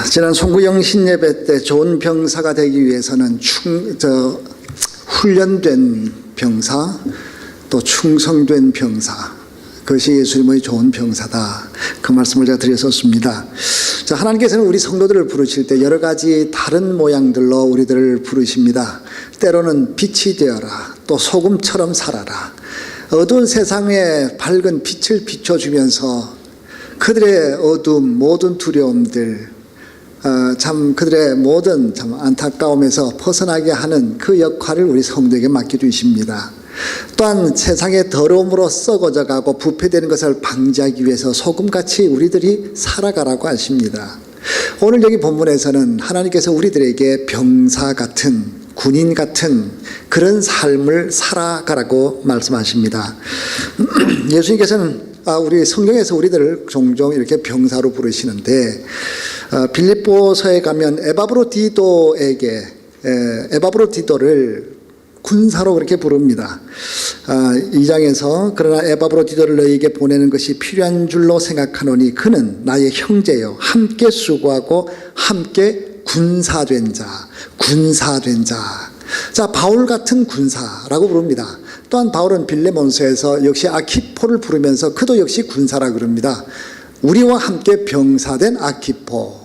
지난 송구영신 예배 때 좋은 병사가 되기 위해서는 훈련된 병사, 또 충성된 병사, 그것이 예수님의 좋은 병사다, 그 말씀을 제가 드렸었습니다. 자, 하나님께서는 우리 성도들을 부르실 때 여러 가지 다른 모양들로 우리들을 부르십니다. 때로는 빛이 되어라, 또 소금처럼 살아라. 어두운 세상에 밝은 빛을 비춰주면서 그들의 어두움, 모든 두려움들, 그들의 모든 안타까움에서 벗어나게 하는 그 역할을 우리 성도에게 맡겨주십니다. 또한 세상의 더러움으로 썩어져 가고 부패되는 것을 방지하기 위해서 소금같이 우리들이 살아가라고 하십니다. 오늘 여기 본문에서는 하나님께서 우리들에게 병사 같은, 군인 같은 그런 삶을 살아가라고 말씀하십니다. 예수님께서는 우리 성경에서 우리들을 종종 이렇게 병사로 부르시는데, 빌립보서에 가면 에바브로디도를 군사로 그렇게 부릅니다. 2장에서 그러나 에바브로디도를 너희에게 보내는 것이 필요한 줄로 생각하노니 그는 나의 형제요 함께 수고하고 함께 군사된 자. 자, 바울 같은 군사라고 부릅니다. 또한 바울은 빌레몬서에서 역시 아키포를 부르면서 그도 역시 군사라 그럽니다. 우리와 함께 병사된 아키포,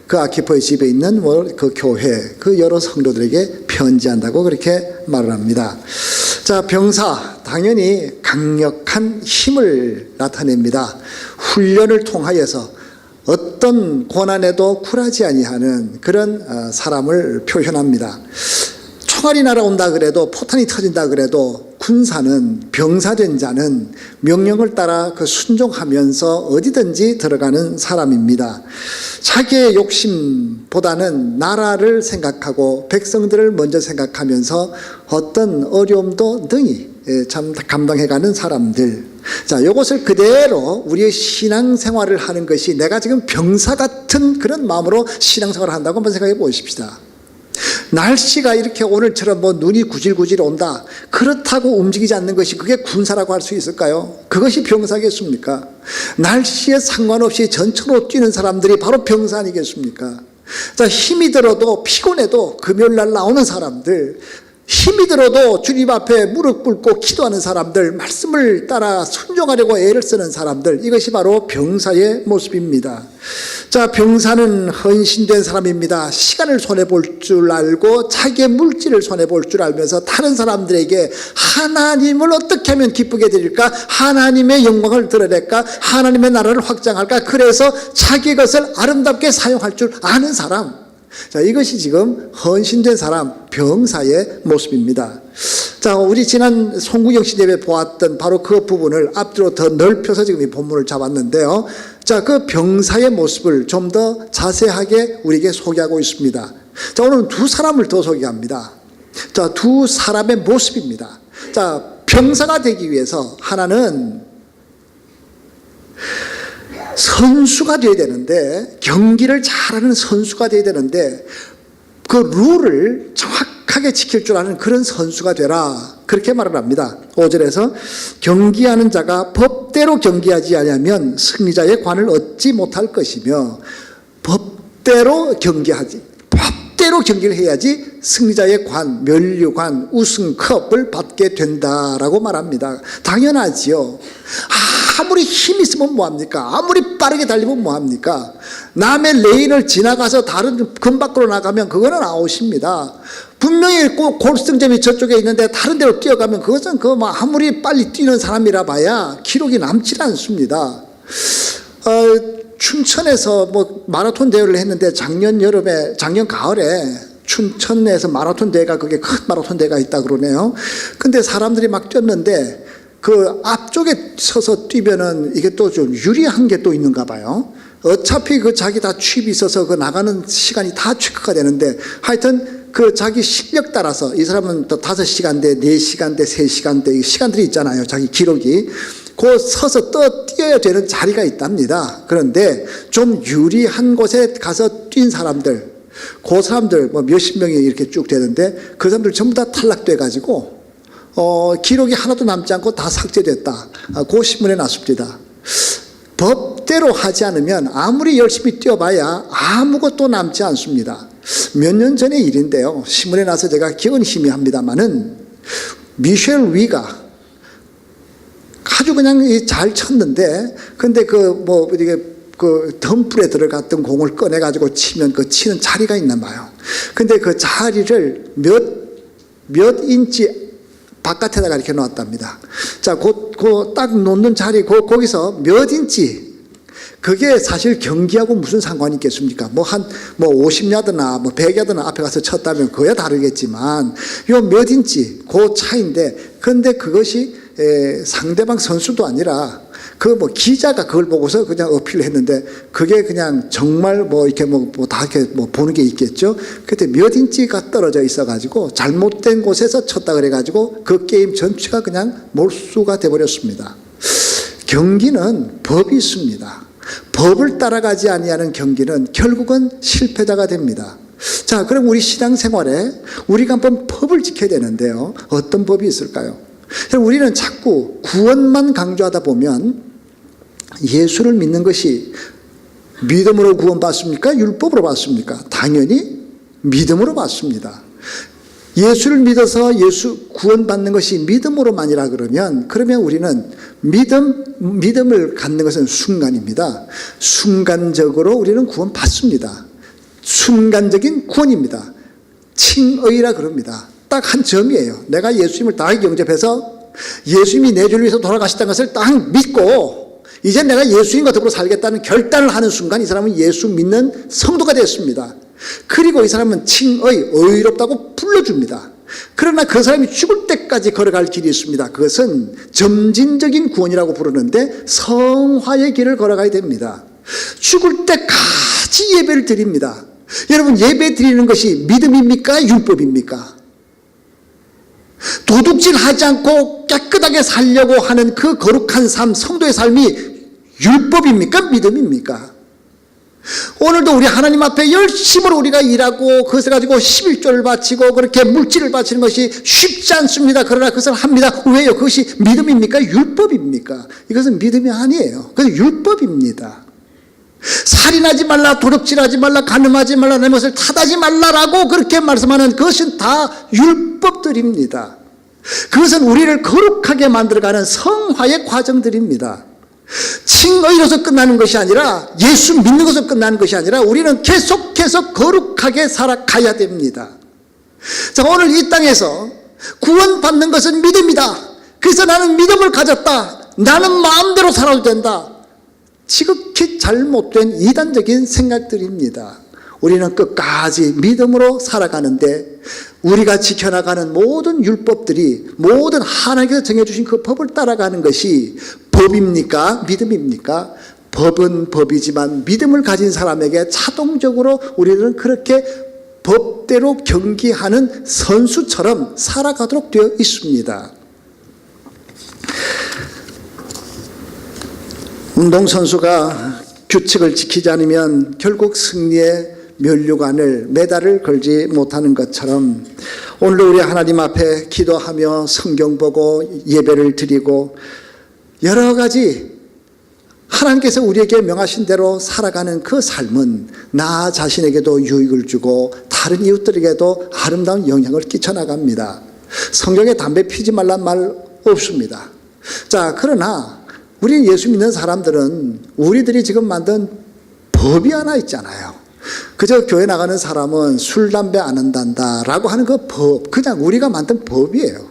그 아키포의 집에 있는 그 교회, 그 여러 성도들에게 편지한다고 그렇게 말을 합니다. 자, 병사, 당연히 강력한 힘을 나타냅니다. 훈련을 통하여서 어떤 고난에도 굴하지 아니하는 그런 사람을 표현합니다. 총알이 날아온다 그래도, 포탄이 터진다 그래도 군사는, 병사된 자는 명령을 따라 순종하면서 어디든지 들어가는 사람입니다. 자기의 욕심보다는 나라를 생각하고 백성들을 먼저 생각하면서 어떤 어려움도 능히 감당해가는 사람들. 자, 이것을 그대로 우리의 신앙생활을 하는 것이, 내가 지금 병사 같은 그런 마음으로 신앙생활을 한다고 한번 생각해 보십시다. 날씨가 이렇게 오늘처럼 눈이 구질구질 온다, 그렇다고 움직이지 않는 것이 그게 군사라고 할 수 있을까요? 그것이 병사겠습니까? 날씨에 상관없이 전천으로 뛰는 사람들이 바로 병사 아니겠습니까? 자, 힘이 들어도 피곤해도 금요일날 나오는 사람들, 힘이 들어도 주님 앞에 무릎 꿇고 기도하는 사람들, 말씀을 따라 순종하려고 애를 쓰는 사람들, 이것이 바로 병사의 모습입니다. 자, 병사는 헌신된 사람입니다. 시간을 손해볼 줄 알고 자기의 물질을 손해볼 줄 알면서 다른 사람들에게 하나님을 어떻게 하면 기쁘게 드릴까, 하나님의 영광을 드러낼까, 하나님의 나라를 확장할까, 그래서 자기 것을 아름답게 사용할 줄 아는 사람. 자, 이것이 지금 헌신된 사람, 병사의 모습입니다. 자, 우리 지난 송구영신 예배 보았던 바로 그 부분을 앞뒤로 더 넓혀서 지금 이 본문을 잡았는데요. 자, 그 병사의 모습을 좀 더 자세하게 우리에게 소개하고 있습니다. 자, 오늘은 두 사람을 더 소개합니다. 자, 두 사람의 모습입니다. 자, 병사가 되기 위해서 하나는 선수가 되어야 되는데, 경기를 잘하는 선수가 되어야 되는데, 그 룰을 정확하게 지킬 줄 아는 그런 선수가 되라, 그렇게 말을 합니다. 5절에서 경기하는 자가 법대로 경기하지 아니하면 승리자의 관을 얻지 못할 것이며, 법대로 경기를 해야지 승리자의 관, 면류관, 우승컵을 받게 된다라고 말합니다. 당연하지요. 아무리 힘 있으면 뭐합니까? 아무리 빠르게 달리면 뭐합니까? 남의 레인을 지나가서 다른 금 밖으로 나가면 그거는 아웃입니다. 분명히 골승점이 저쪽에 있는데 다른 데로 뛰어가면 그것은 아무리 빨리 뛰는 사람이라 봐야 기록이 남지 않습니다. 춘천에서 마라톤 대회를 했는데 작년 가을에 춘천에서 마라톤 대회가, 그게 큰 마라톤 대회가 있다 그러네요. 근데 사람들이 막 뛰었는데 그 앞쪽에 서서 뛰면은 이게 또 좀 유리한 게 또 있는가 봐요. 어차피 자기 다 취입이 있어서 나가는 시간이 다 체크가 되는데, 하여튼 자기 실력 따라서 이 사람은 또 5시간대, 4시간대, 3시간대 시간들이 있잖아요. 자기 기록이. 서서 뛰어야 되는 자리가 있답니다. 그런데 좀 유리한 곳에 가서 뛴 사람들, 그 사람들 몇십 명이 이렇게 쭉 되는데, 그 사람들 전부 다 탈락돼 가지고 기록이 하나도 남지 않고 다 삭제됐다. 그 신문에 났습니다. 법대로 하지 않으면 아무리 열심히 뛰어봐야 아무것도 남지 않습니다. 몇 년 전의 일인데요. 신문에 나서 제가 기억은 희미합니다만은 미셸 위가 아주 그냥 잘 쳤는데, 근데 이게 덤불에 들어갔던 공을 꺼내가지고 치면 그 치는 자리가 있나 봐요. 근데 그 자리를 몇 인치 바깥에다가 이렇게 놓았답니다. 자, 딱 놓는 자리, 거기서 몇 인치, 그게 사실 경기하고 무슨 상관이 있겠습니까? 50야드나 100야드나 앞에 가서 쳤다면 그야 다르겠지만, 요 몇 인치, 그 차인데, 근데 그것이 상대방 선수도 아니라, 기자가 그걸 보고서 그냥 어필을 했는데, 그게 그냥 정말 다 이렇게 보는 게 있겠죠? 그때 몇 인치가 떨어져 있어가지고, 잘못된 곳에서 쳤다 그래가지고, 그 게임 전체가 그냥 몰수가 돼버렸습니다. 경기는 법이 있습니다. 법을 따라가지 아니하는 경기는 결국은 실패자가 됩니다. 자, 그럼 우리 신앙생활에 우리가 한번 법을 지켜야 되는데요. 어떤 법이 있을까요? 우리는 자꾸 구원만 강조하다 보면 예수를 믿는 것이 믿음으로 구원받습니까? 율법으로 받습니까? 당연히 믿음으로 받습니다. 예수를 믿어서 구원받는 것이 믿음으로만이라 그러면 우리는 믿음을 갖는 것은 순간입니다. 순간적으로 우리는 구원받습니다. 순간적인 구원입니다. 칭의라 그럽니다. 딱 한 점이에요. 내가 예수님을 딱 영접해서 예수님이 내 죄를 위해서 돌아가셨다는 것을 딱 믿고 이제 내가 예수님과 더불어 살겠다는 결단을 하는 순간 이 사람은 예수 믿는 성도가 됐습니다. 그리고 이 사람은 칭의, 의롭다고 불러줍니다. 그러나 그 사람이 죽을 때까지 걸어갈 길이 있습니다. 그것은 점진적인 구원이라고 부르는데 성화의 길을 걸어가야 됩니다. 죽을 때까지 예배를 드립니다. 여러분, 예배 드리는 것이 믿음입니까? 율법입니까? 도둑질 하지 않고 깨끗하게 살려고 하는 그 거룩한 삶, 성도의 삶이 율법입니까? 믿음입니까? 오늘도 우리 하나님 앞에 열심으로 우리가 일하고 그것을 가지고 11조를 바치고 그렇게 물질을 바치는 것이 쉽지 않습니다. 그러나 그것을 합니다. 왜요? 그것이 믿음입니까? 율법입니까? 이것은 믿음이 아니에요. 그것은 율법입니다. 살인하지 말라, 도둑질하지 말라, 간음하지 말라, 내 것을 탓하지 말라라고 그렇게 말씀하는 그것은 다 율법들입니다. 그것은 우리를 거룩하게 만들어가는 성화의 과정들입니다. 칭의로서 끝나는 것이 아니라, 예수 믿는 것으로 끝나는 것이 아니라 우리는 계속해서 거룩하게 살아가야 됩니다. 자, 오늘 이 땅에서 구원받는 것은 믿음이다. 그래서 나는 믿음을 가졌다. 나는 마음대로 살아도 된다. 지극히 잘못된 이단적인 생각들입니다. 우리는 끝까지 믿음으로 살아가는데 우리가 지켜나가는 모든 율법들이, 모든 하나님께서 정해주신 그 법을 따라가는 것이 법입니까? 믿음입니까? 법은 법이지만 믿음을 가진 사람에게 자동적으로 우리는 그렇게 법대로 경기하는 선수처럼 살아가도록 되어 있습니다. 운동선수가 규칙을 지키지 않으면 결국 승리의 면류관을, 메달을 걸지 못하는 것처럼 오늘도 우리 하나님 앞에 기도하며 성경 보고 예배를 드리고 여러 가지 하나님께서 우리에게 명하신 대로 살아가는 그 삶은 나 자신에게도 유익을 주고 다른 이웃들에게도 아름다운 영향을 끼쳐나갑니다. 성경에 담배 피지 말란 말 없습니다. 자, 그러나 우리 예수 믿는 사람들은 우리들이 지금 만든 법이 하나 있잖아요. 그저 교회 나가는 사람은 술, 담배 안 한단다라고 하는 그 법, 그냥 우리가 만든 법이에요.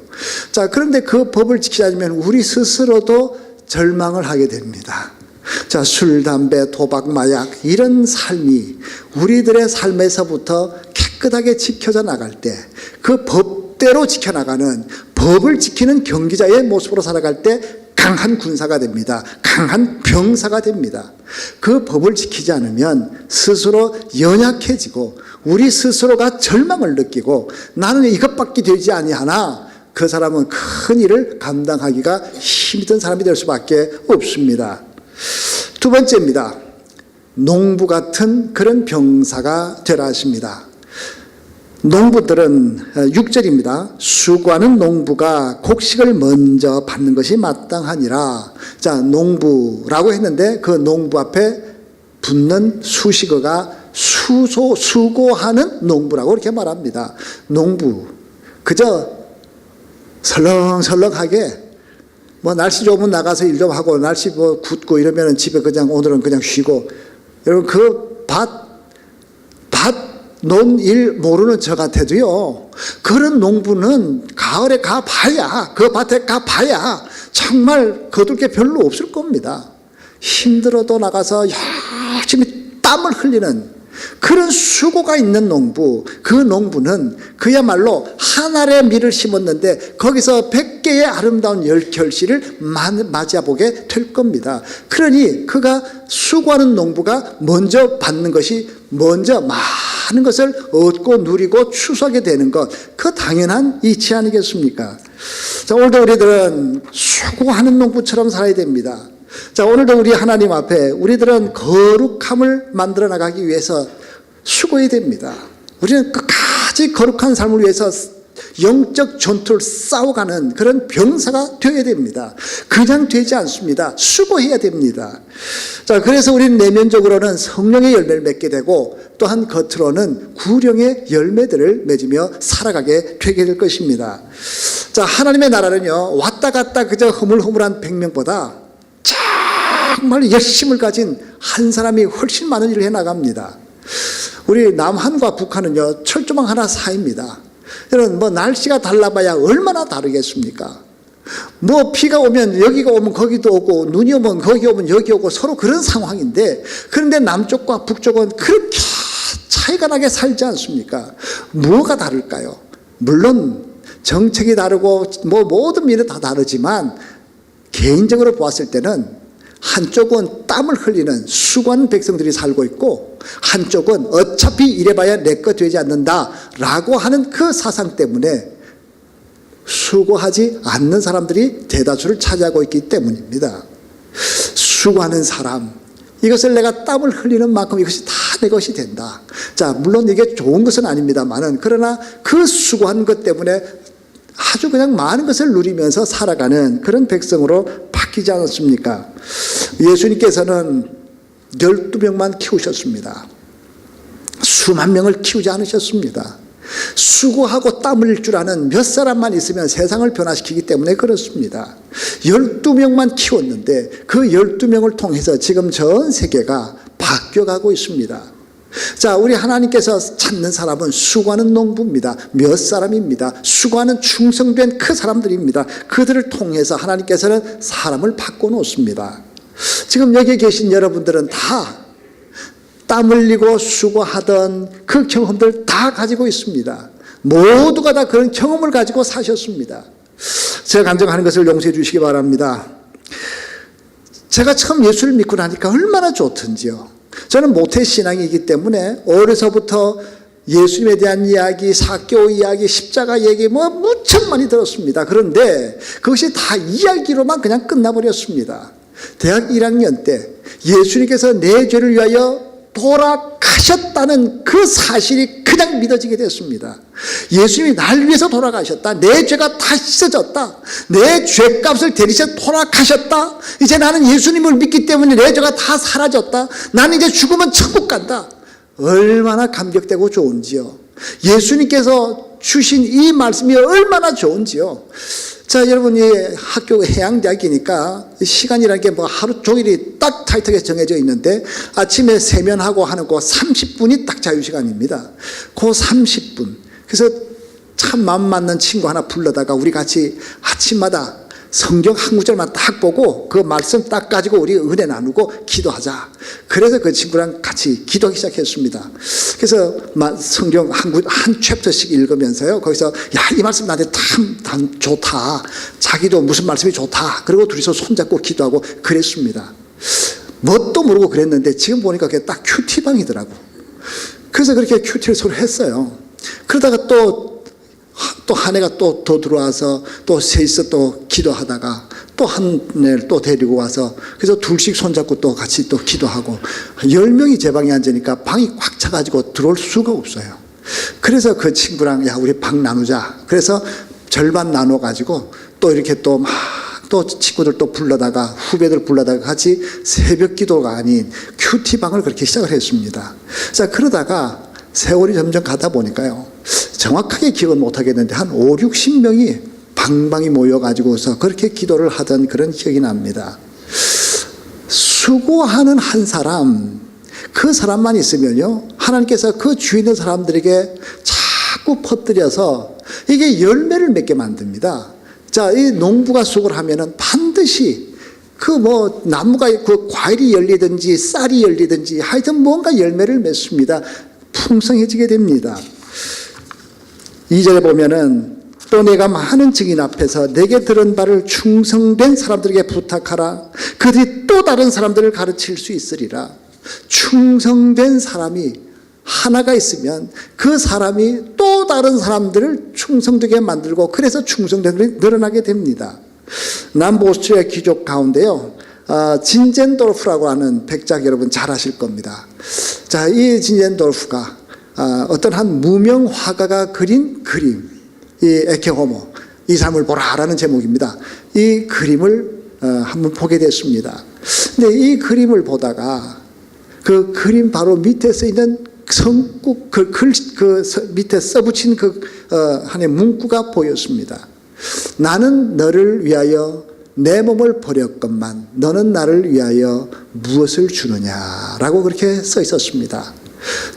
자, 그런데 그 법을 지키지 않으면 우리 스스로도 절망을 하게 됩니다. 자, 술, 담배, 도박, 마약 이런 삶이 우리들의 삶에서부터 깨끗하게 지켜져 나갈 때, 그 법대로 지켜나가는, 법을 지키는 경기자의 모습으로 살아갈 때 강한 군사가 됩니다. 강한 병사가 됩니다. 그 법을 지키지 않으면 스스로 연약해지고 우리 스스로가 절망을 느끼고 나는 이것밖에 되지 아니하나 그 사람은 큰 일을 감당하기가 힘이 든 사람이 될 수밖에 없습니다. 두 번째입니다. 농부 같은 그런 병사가 되라 하십니다. 농부들은 6절입니다. 수고하는 농부가 곡식을 먼저 받는 것이 마땅하니라. 자, 농부라고 했는데 그 농부 앞에 붙는 수식어가 수고하는 농부라고 이렇게 말합니다. 농부, 그저 설렁설렁하게 뭐 날씨 좋으면 나가서 일 좀 하고 날씨 뭐 굳고 이러면 집에 그냥 오늘은 그냥 쉬고, 여러분 그 논 일 모르는 저 같아도요, 그런 농부는 가을에 가봐야, 그 밭에 가봐야 정말 거둘 게 별로 없을 겁니다. 힘들어도 나가서 열심히 땀을 흘리는 그런 수고가 있는 농부, 그 농부는 그야말로 한 알의 밀을 심었는데 거기서 100개의 아름다운 결실을 맞아보게 될 겁니다. 그러니 그가 수고하는 농부가 먼저 받는 것이, 먼저 많은 것을 얻고 누리고 추수하게 되는 것, 그 당연한 이치 아니겠습니까? 자, 오늘도 우리들은 수고하는 농부처럼 살아야 됩니다. 자, 오늘도 우리 하나님 앞에 우리들은 거룩함을 만들어 나가기 위해서 수고해야 됩니다. 우리는 끝까지 거룩한 삶을 위해서 영적 전투를 싸워가는 그런 병사가 되어야 됩니다. 그냥 되지 않습니다. 수고해야 됩니다. 자, 그래서 우리는 내면적으로는 성령의 열매를 맺게 되고 또한 겉으로는 구령의 열매들을 맺으며 살아가게 되게 될 것입니다. 자, 하나님의 나라는요, 왔다 갔다 그저 허물허물한 100명보다 정말 열심을 가진 한 사람이 훨씬 많은 일을 해나갑니다. 우리 남한과 북한은요, 철조망 하나 사이입니다. 여러분, 뭐 날씨가 달라봐야 얼마나 다르겠습니까? 뭐 비가 오면 여기가 오면 거기도 오고, 눈이 오면 거기 오면 여기 오고, 서로 그런 상황인데, 그런데 남쪽과 북쪽은 그렇게 차이가 나게 살지 않습니까? 뭐가 다를까요? 물론 정책이 다르고 뭐 모든 면이 다 다르지만 개인적으로 보았을 때는 한쪽은 땀을 흘리는 수고하는 백성들이 살고 있고, 한쪽은 어차피 이래봐야 내 것 되지 않는다라고 하는 그 사상 때문에 수고하지 않는 사람들이 대다수를 차지하고 있기 때문입니다. 수고하는 사람, 이것을 내가 땀을 흘리는 만큼 이것이 다 내 것이 된다. 자, 물론 이게 좋은 것은 아닙니다만은, 그러나 그 수고한 것 때문에 아주 그냥 많은 것을 누리면서 살아가는 그런 백성으로 바뀌지 않았습니까? 예수님께서는 12명만 키우셨습니다. 수만 명을 키우지 않으셨습니다. 수고하고 땀 흘릴 줄 아는 몇 사람만 있으면 세상을 변화시키기 때문에 그렇습니다. 12명만 키웠는데 그 12명을 통해서 지금 전 세계가 바뀌어가고 있습니다. 자, 우리 하나님께서 찾는 사람은 수고하는 농부입니다. 몇 사람입니다. 수고하는 충성된 그 사람들입니다. 그들을 통해서 하나님께서는 사람을 바꿔놓습니다. 지금 여기 계신 여러분들은 다 땀 흘리고 수고하던 그 경험들 다 가지고 있습니다. 모두가 다 그런 경험을 가지고 사셨습니다. 제가 간증하는 것을 용서해 주시기 바랍니다. 제가 처음 예수를 믿고 나니까 얼마나 좋던지요. 저는 모태신앙이기 때문에 어려서부터 예수님에 대한 이야기, 사개오 이야기, 십자가 얘기 뭐 무척 많이 들었습니다. 그런데 그것이 다 이야기로만 그냥 끝나버렸습니다. 대학 1학년 때 예수님께서 내 죄를 위하여 돌아가셨다는 그 사실이 그냥 믿어지게 됐습니다. 예수님이 날 위해서 돌아가셨다. 내 죄가 다 씻어졌다. 내 죄값을 대리셔 돌아가셨다. 이제 나는 예수님을 믿기 때문에 내 죄가 다 사라졌다. 나는 이제 죽으면 천국 간다. 얼마나 감격되고 좋은지요. 예수님께서 주신 이 말씀이 얼마나 좋은지요. 자, 여러분, 이 학교가 해양대학이니까 시간이라는 게 뭐 하루 종일이 딱 타이트하게 정해져 있는데 아침에 세면하고 하는 그 30분이 딱 자유시간입니다. 그 30분. 그래서 참 마음 맞는 친구 하나 불러다가 우리 같이 아침마다 성경 한 구절만 딱 보고 그 말씀 딱 가지고 우리 은혜 나누고 기도하자. 그래서 그 친구랑 같이 기도하기 시작했습니다. 그래서 성경 한 챕터씩 읽으면서요, 거기서 야, 이 말씀 나한테 참 좋다. 자기도 무슨 말씀이 좋다. 그리고 둘이서 손잡고 기도하고 그랬습니다. 뭣도 모르고 그랬는데 지금 보니까 그게 딱 큐티방이더라고. 그래서 그렇게 큐티를 서로 했어요. 그러다가 또 한 해가 또 더 들어와서 또 셋이서 또 기도하다가 또 한 애를 또 데리고 와서 그래서 둘씩 손잡고 또 같이 또 기도하고 10명이 제 방에 앉으니까 방이 꽉 차가지고 들어올 수가 없어요. 그래서 그 친구랑 야, 우리 방 나누자. 그래서 절반 나눠가지고 또 이렇게 또 막 또 친구들 또 불러다가 후배들 불러다가 같이 새벽 기도가 아닌 큐티방을 그렇게 시작을 했습니다. 자, 그러다가 세월이 점점 가다 보니까요. 정확하게 기억은 못하겠는데 한 5, 60명이 방방이 모여가지고서 그렇게 기도를 하던 그런 기억이 납니다. 수고하는 한 사람, 그 사람만 있으면요. 하나님께서 그 주위 있는 사람들에게 자꾸 퍼뜨려서 이게 열매를 맺게 만듭니다. 자, 이 농부가 수고를 하면은 반드시 그 뭐 나무가 그 과일이 열리든지 쌀이 열리든지 하여튼 뭔가 열매를 맺습니다. 풍성해지게 됩니다. 2절에 보면은 또 내가 많은 증인 앞에서 내게 들은 바를 충성된 사람들에게 부탁하라. 그들이 또 다른 사람들을 가르칠 수 있으리라. 충성된 사람이 하나가 있으면 그 사람이 또 다른 사람들을 충성되게 만들고 그래서 충성들이 늘어나게 됩니다. 남보스트리아 귀족 가운데요. 진젠도르프라고 하는 백작 여러분 잘 아실 겁니다. 자, 이 진젠도르프가 어떤 한 무명 화가가 그린 그림, 이 에케호모, 이 사람을 보라라는 제목입니다. 이 그림을 한번 보게 됐습니다. 근데 이 그림을 보다가 그 그림 바로 밑에 써 있는 성국 그 밑에 써붙인 하나의 문구가 보였습니다. 나는 너를 위하여 내 몸을 버렸건만 너는 나를 위하여 무엇을 주느냐라고 그렇게 써 있었습니다.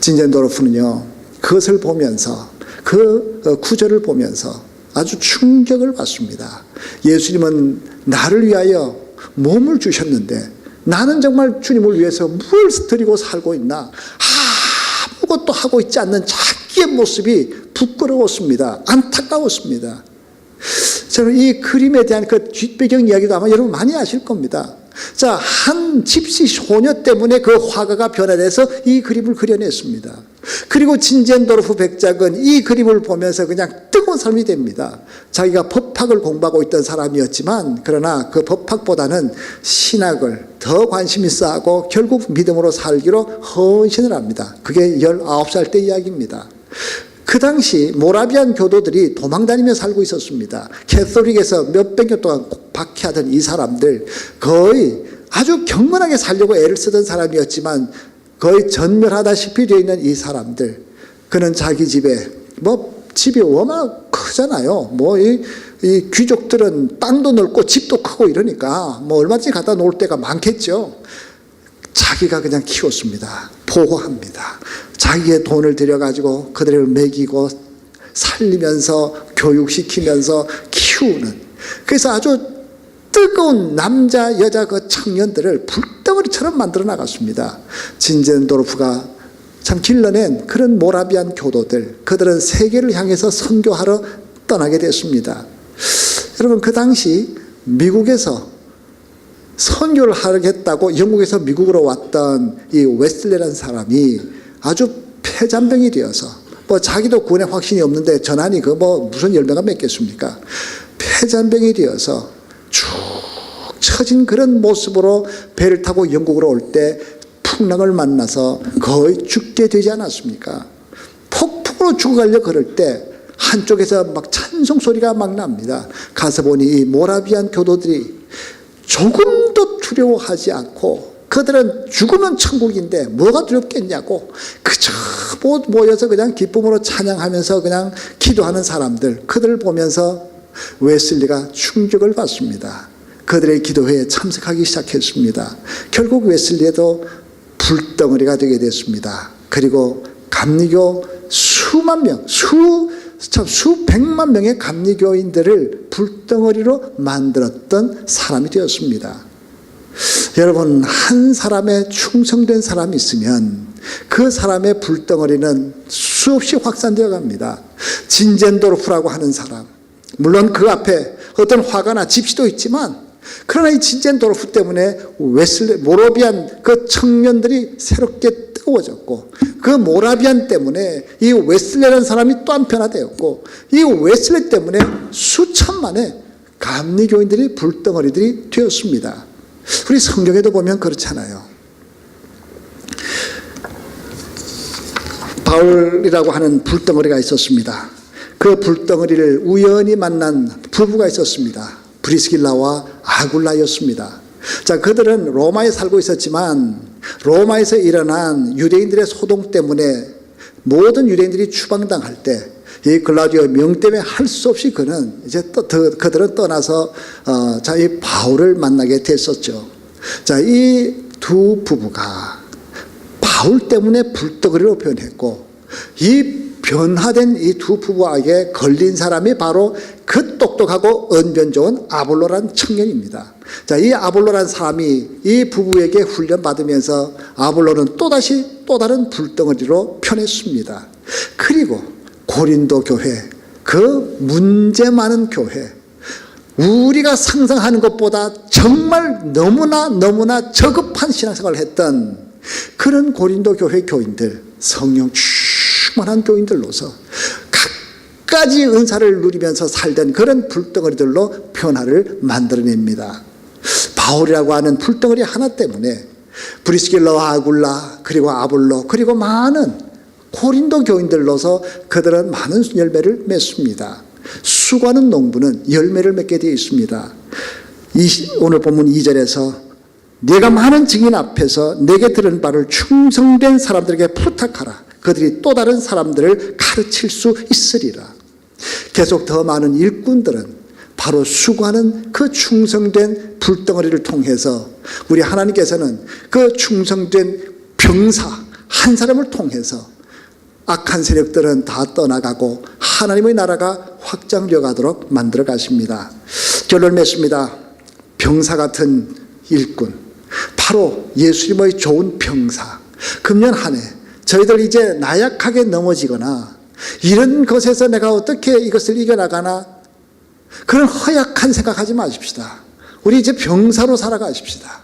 진젠도르프는요 그것을 보면서 그 구절을 보면서 아주 충격을 받습니다. 예수님은 나를 위하여 몸을 주셨는데 나는 정말 주님을 위해서 뭘 드리고 살고 있나? 아무것도 하고 있지 않는 자기의 모습이 부끄러웠습니다. 안타까웠습니다. 저는 이 그림에 대한 그 뒷배경 이야기도 아마 여러분 많이 아실 겁니다. 자, 한 집시 소녀 때문에 그 화가가 변화돼서 이 그림을 그려냈습니다. 그리고 진젠도르프 백작은 이 그림을 보면서 그냥 뜨거운 삶이 됩니다. 자기가 법학을 공부하고 있던 사람이었지만 그러나 그 법학보다는 신학을 더 관심 있어 하고 결국 믿음으로 살기로 헌신을 합니다. 그게 19살 때 이야기입니다. 그 당시 모라비안 교도들이 도망다니며 살고 있었습니다. 캐톨릭에서 몇백 년 동안 박해하던 이 사람들 거의 아주 경건하게 살려고 애를 쓰던 사람이었지만 거의 전멸하다시피 되어 있는 이 사람들, 그는 자기 집에 집이 워낙 크잖아요. 이 귀족들은 땅도 넓고 집도 크고 이러니까 얼마든지 갖다 놓을 데가 많겠죠. 자기가 그냥 키웠습니다. 보호합니다. 자기의 돈을 들여가지고 그들을 먹이고 살리면서 교육시키면서 키우는, 그래서 아주 뜨거운 남자 여자 그 청년들을 불덩어리처럼 만들어 나갔습니다. 진젠도르프가 참 길러낸 그런 모라비안 교도들, 그들은 세계를 향해서 선교하러 떠나게 됐습니다. 여러분, 그 당시 미국에서 선교를 하겠다고 영국에서 미국으로 왔던 이 웨슬레라는 사람이 아주 폐잔병이 되어서 자기도 구원의 확신이 없는데 전하니 무슨 열매가 맺겠습니까? 폐잔병이 되어서 쭉 처진 그런 모습으로 배를 타고 영국으로 올 때 풍랑을 만나서 거의 죽게 되지 않았습니까? 폭풍으로 죽어가려고 그럴 때 한쪽에서 막 찬송 소리가 막 납니다. 가서 보니 이 모라비안 교도들이 조금도 두려워하지 않고, 그들은 죽으면 천국인데 뭐가 두렵겠냐고 그저 모여서 그냥 기쁨으로 찬양하면서 그냥 기도하는 사람들, 그들을 보면서 웨슬리가 충격을 받습니다. 그들의 기도회에 참석하기 시작했습니다. 결국 웨슬리에도 불덩어리가 되게 됐습니다. 그리고 감리교 수만 명, 수백만 명의 감리교인들을 불덩어리로 만들었던 사람이 되었습니다. 여러분, 한 사람의 충성된 사람이 있으면 그 사람의 불덩어리는 수없이 확산되어 갑니다. 진젠도르프라고 하는 사람, 물론 그 앞에 어떤 화가나 집시도 있지만, 그러나 이 진젠도르프 때문에 모라비안 그 청년들이 새롭게 뜨거워졌고, 그 모라비안 때문에 이 웨슬레라는 사람이 또 한 변화되었고, 이 웨슬레 때문에 수천만의 감리교인들이 불덩어리들이 되었습니다. 우리 성경에도 보면 그렇잖아요. 바울이라고 하는 불덩어리가 있었습니다. 그 불덩어리를 우연히 만난 부부가 있었습니다. 브리스길라와 아굴라였습니다. 자, 그들은 로마에 살고 있었지만 로마에서 일어난 유대인들의 소동 때문에 모든 유대인들이 추방당할 때 이 글라디오 명 때문에 할 수 없이 그들은 떠나서 이 바울을 만나게 됐었죠. 자, 이 두 부부가 바울 때문에 불덩어리로 변했고, 이 변화된 이 두 부부에게 걸린 사람이 바로 그 똑똑하고 언변 좋은 아볼로란 청년입니다. 자, 이 아볼로란 사람이 이 부부에게 훈련받으면서 아볼로는 또다시 또 다른 불덩어리로 변했습니다. 그리고 고린도 교회, 그 문제 많은 교회, 우리가 상상하는 것보다 정말 너무나 저급한 신앙생활을 했던 그런 고린도 교회 교인들, 성령 충만한 교인들로서 갖가지 은사를 누리면서 살던 그런 불덩어리들로 변화를 만들어냅니다. 바울이라고 하는 불덩어리 하나 때문에 브리스길라와 아굴라, 그리고 아볼로, 그리고 많은 고린도 교인들로서 그들은 많은 열매를 맺습니다. 수고하는 농부는 열매를 맺게 되어 있습니다. 오늘 본문 2절에서 내가 많은 증인 앞에서 내게 들은 바를 충성된 사람들에게 부탁하라. 그들이 또 다른 사람들을 가르칠 수 있으리라. 계속 더 많은 일꾼들은 바로 수고하는 그 충성된 불덩어리를 통해서 우리 하나님께서는 그 충성된 병사 한 사람을 통해서 악한 세력들은 다 떠나가고 하나님의 나라가 확장되어 가도록 만들어 가십니다. 결론 맺습니다. 병사 같은 일꾼, 바로 예수님의 좋은 병사. 금년 한 해 저희들 이제 나약하게 넘어지거나 이런 것에서 내가 어떻게 이것을 이겨나가나 그런 허약한 생각하지 마십시다. 우리 이제 병사로 살아가십시다.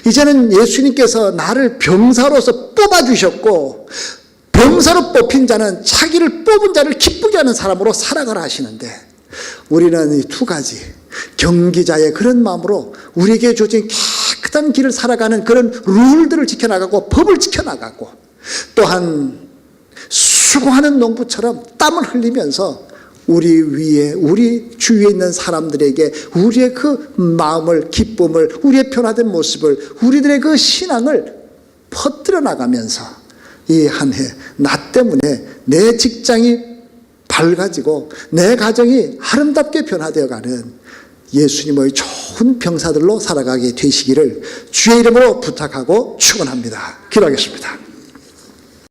이제는 예수님께서 나를 병사로서 뽑아주셨고, 병사로 뽑힌 자는 자기를 뽑은 자를 기쁘게 하는 사람으로 살아가라 하시는데, 우리는 이 두 가지 경기자의 그런 마음으로 우리에게 주어진 깨끗한 길을 살아가는 그런 룰들을 지켜나가고 법을 지켜나가고, 또한 수고하는 농부처럼 땀을 흘리면서 우리 위에, 우리 주위에 있는 사람들에게 우리의 그 마음을, 기쁨을, 우리의 변화된 모습을, 우리들의 그 신앙을 퍼뜨려 나가면서 이 한 해 나 때문에 내 직장이 밝아지고 내 가정이 아름답게 변화되어 가는 예수님의 좋은 병사들로 살아가게 되시기를 주의 이름으로 부탁하고 축원합니다. 기도하겠습니다.